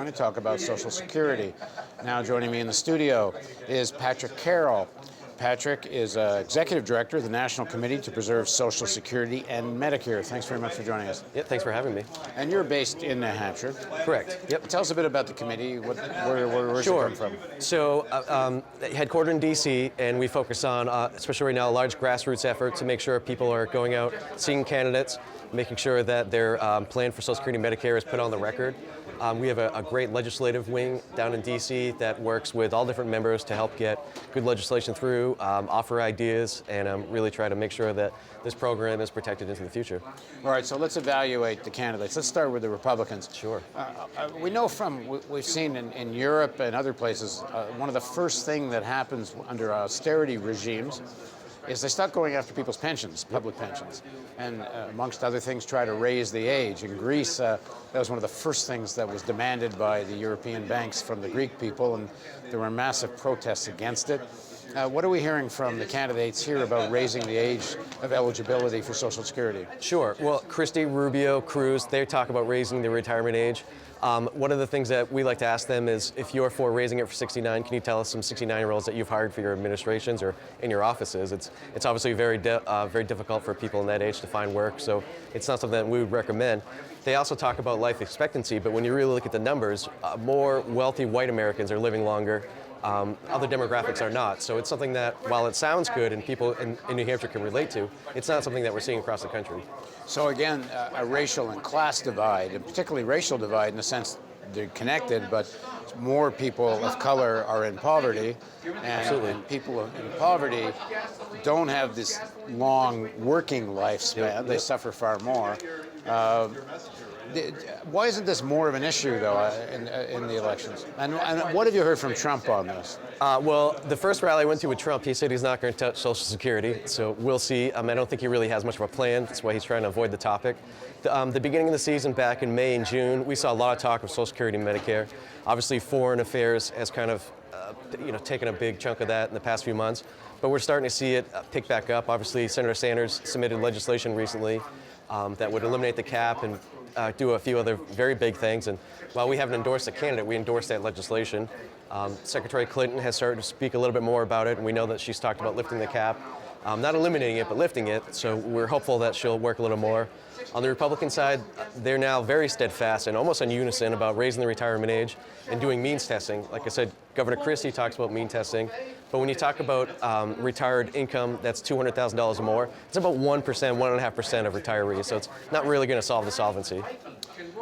going to talk about Social Security. Now joining me in the studio is Patrick Carroll. Patrick is Executive Director of the National Committee to Preserve Social Security and Medicare. Thanks very much for joining us. Yeah, thanks for having me. And you're based in Hampshire. Correct. Yep. Tell us a bit about the committee. Where's it come from? So, headquartered in D.C., and we focus on, especially right now, a large grassroots effort to make sure people are going out, seeing candidates, making sure that their plan for Social Security and Medicare is put on the record. We have a great legislative wing down in D.C. that works with all different members to help get good legislation through, offer ideas, and really try to make sure that this program is protected into the future. All right, so let's evaluate the candidates. Let's start with the Republicans. Sure. We know we've seen in Europe and other places, one of the first things that happens under austerity regimes is they start going after people's pensions, public pensions, and amongst other things, try to raise the age. In Greece, that was one of the first things that was demanded by the European banks from the Greek people, and there were massive protests against it. What are we hearing from the candidates here about raising the age of eligibility for Social Security? Sure. Well, Christie, Rubio, Cruz, they talk about raising the retirement age. One of the things that we like to ask them is, if you're for raising it for 69, can you tell us some 69-year-olds that you've hired for your administrations or in your offices? It's obviously very difficult for people in that age to find work, so it's not something that we would recommend. They also talk about life expectancy, but when you really look at the numbers, more wealthy white Americans are living longer. Other demographics are not. So it's something that, while it sounds good and people in New Hampshire can relate to, it's not something that we're seeing across the country. So again, a racial and class divide, and particularly racial divide in the sense they're connected, but more people of color are in poverty, and people in poverty don't have this long working lifespan. Yep. They suffer far more. Why isn't this more of an issue, though, in the elections? And what have you heard from Trump on this? Well, the first rally I went to with Trump, he said he's not going to touch Social Security, so we'll see. I don't think he really has much of a plan. That's why he's trying to avoid the topic. The beginning of the season, back in May and June, we saw a lot of talk of Social Security and Medicare. Obviously, foreign affairs has kind of taken a big chunk of that in the past few months, but we're starting to see it pick back up. Obviously, Senator Sanders submitted legislation recently that would eliminate the cap and do a few other very big things. And while we haven't endorsed a candidate, we endorsed that legislation. Secretary Clinton has started to speak a little bit more about it, and we know that she's talked about lifting the cap. Not eliminating it, but lifting it, so we're hopeful that she'll work a little more. On the Republican side, they're now very steadfast and almost in unison about raising the retirement age and doing means testing. Like I said, Governor Christie talks about mean testing, but when you talk about retired income that's $200,000 or more, it's about 1%, 1.5% of retirees, so it's not really going to solve the solvency.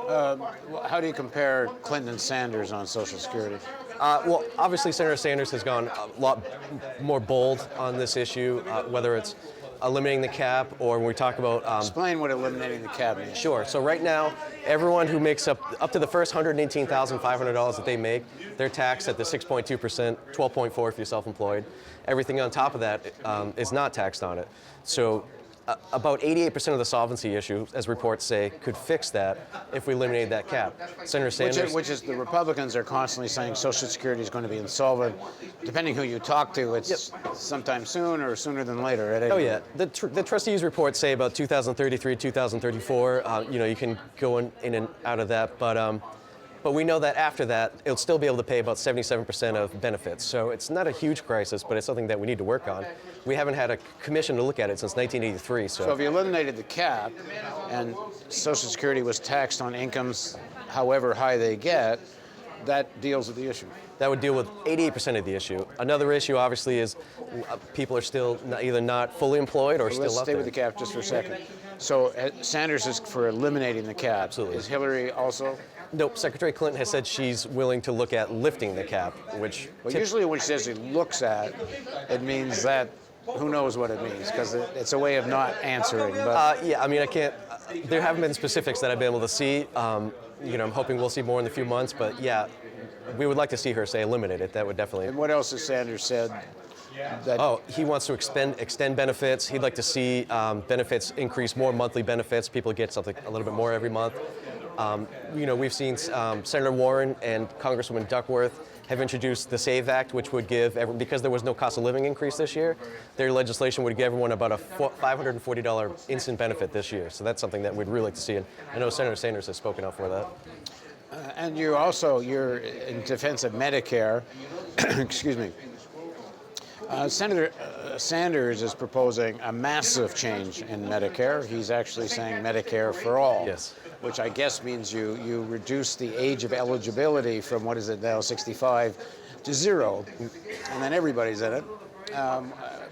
How do you compare Clinton and Sanders on Social Security? Well, obviously Senator Sanders has gone a lot more bold on this issue, whether it's eliminating the cap or when we talk about... Explain what eliminating the cap means. Sure. So right now, everyone who makes up to the first $118,500 that they make, they're taxed at the 6.2%, 12.4% if you're self-employed. Everything on top of that is not taxed on it. So about 88% of the solvency issue, as reports say, could fix that if we eliminated that cap. Senator Sanders... Which is the Republicans are constantly saying Social Security is going to be insolvent. Depending who you talk to, it's sometime soon or sooner than later. Right? Oh, yeah. The trustees' reports say about 2033, 2034. You can go in and out of that, but we know that after that, it'll still be able to pay about 77% of benefits. So it's not a huge crisis, but it's something that we need to work on. We haven't had a commission to look at it since 1983. So if you eliminated the cap and Social Security was taxed on incomes however high they get, that deals with the issue. That would deal with 88% of the issue. Another issue, obviously, is people are still either not fully employed or still up there. Let's stay with the cap just for a second. So Sanders is for eliminating the cap. Absolutely. Is Hillary also? Nope. Secretary Clinton has said she's willing to look at lifting the cap, which... Well, usually when she says she looks at, it means that who knows what it means, because it's a way of not answering. But yeah, I can't... there haven't been specifics that I've been able to see. I'm hoping we'll see more in a few months, but yeah, we would like to see her say eliminate it. That would definitely... And what else has Sanders said? He wants to extend benefits. He'd like to see benefits increase, more monthly benefits. People get something a little bit more every month. We've seen Senator Warren and Congresswoman Duckworth have introduced the SAVE Act, which would give, because there was no cost of living increase this year, their legislation would give everyone about a $540 instant benefit this year. So that's something that we'd really like to see, and I know Senator Sanders has spoken out for that. And you're in defense of Medicare. Excuse me. Senator Sanders is proposing a massive change in Medicare. He's actually saying Medicare for all, Yes. which I guess means you reduce the age of eligibility from, what is it now, 65 to 0, and then everybody's in it.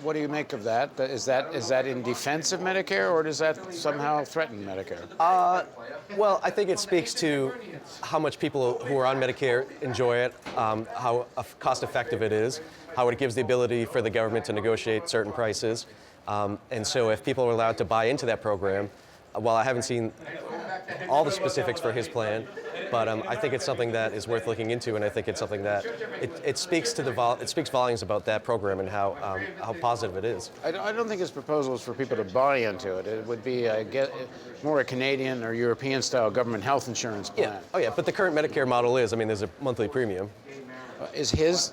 What do you make of that? Is that in defense of Medicare, or does that somehow threaten Medicare? Well, I think it speaks to how much people who are on Medicare enjoy it, how cost-effective it is, how it gives the ability for the government to negotiate certain prices. And so if people are allowed to buy into that program, while I haven't seen all the specifics for his plan, but I think it's something that is worth looking into, and I think it's something that it speaks to it speaks volumes about that program and how positive it is. I don't think his proposal is for people to buy into it. It would be more a Canadian or European-style government health insurance plan. Yeah. Oh yeah, but the current Medicare model is, I mean, there's a monthly premium. Is his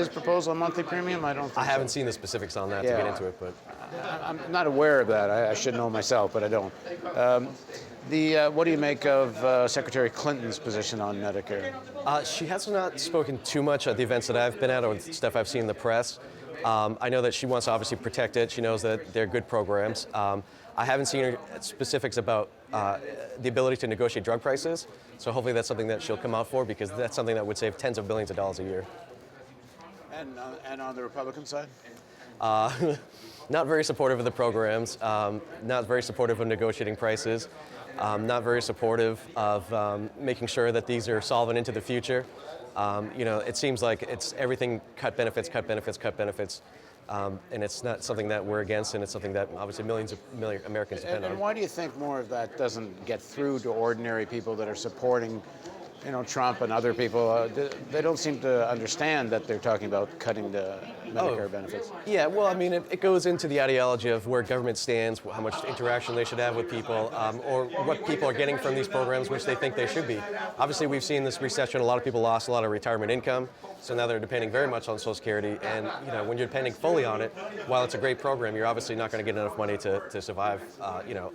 proposal a monthly premium? I don't think I haven't so. seen the specifics on that to get into it, but I'm not aware of that. I should know myself, but I don't. What do you make of Secretary Clinton's position on Medicare? She has not spoken too much at the events that I've been at or stuff I've seen in the press. I know that she wants to obviously protect it. She knows that they're good programs. I haven't seen her specifics about the ability to negotiate drug prices, so hopefully that's something that she'll come out for, because that's something that would save tens of billions of dollars a year. And on the Republican side? Not very supportive of the programs, not very supportive of negotiating prices, not very supportive of making sure that these are solvent into the future. It seems like it's everything cut benefits, cut benefits, cut benefits. And it's not something that we're against, and it's something that obviously millions of Americans depend on. And why do you think more of that doesn't get through to ordinary people that are supporting, Trump and other people? They don't seem to understand that they're talking about cutting the Medicare benefits. Yeah, well, I mean, it goes into the ideology of where government stands, how much interaction they should have with people, or what people are getting from these programs, which they think they should be. Obviously, we've seen this recession. A lot of people lost a lot of retirement income, so now they're depending very much on Social Security. And when you're depending fully on it, while it's a great program, you're obviously not going to get enough money to survive,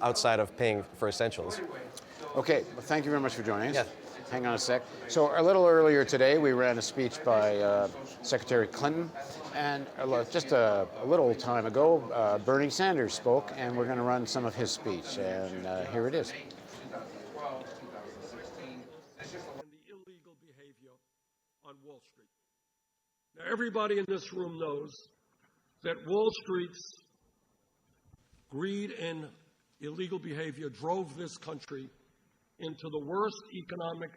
outside of paying for essentials. Okay, well, thank you very much for joining us. Yeah. Hang on a sec. So a little earlier today, we ran a speech by Secretary Clinton, and just a little time ago, Bernie Sanders spoke, and we're going to run some of his speech, and here it is. And the illegal behavior on Wall Street. Now, everybody in this room knows that Wall Street's greed and illegal behavior drove this country into the worst economic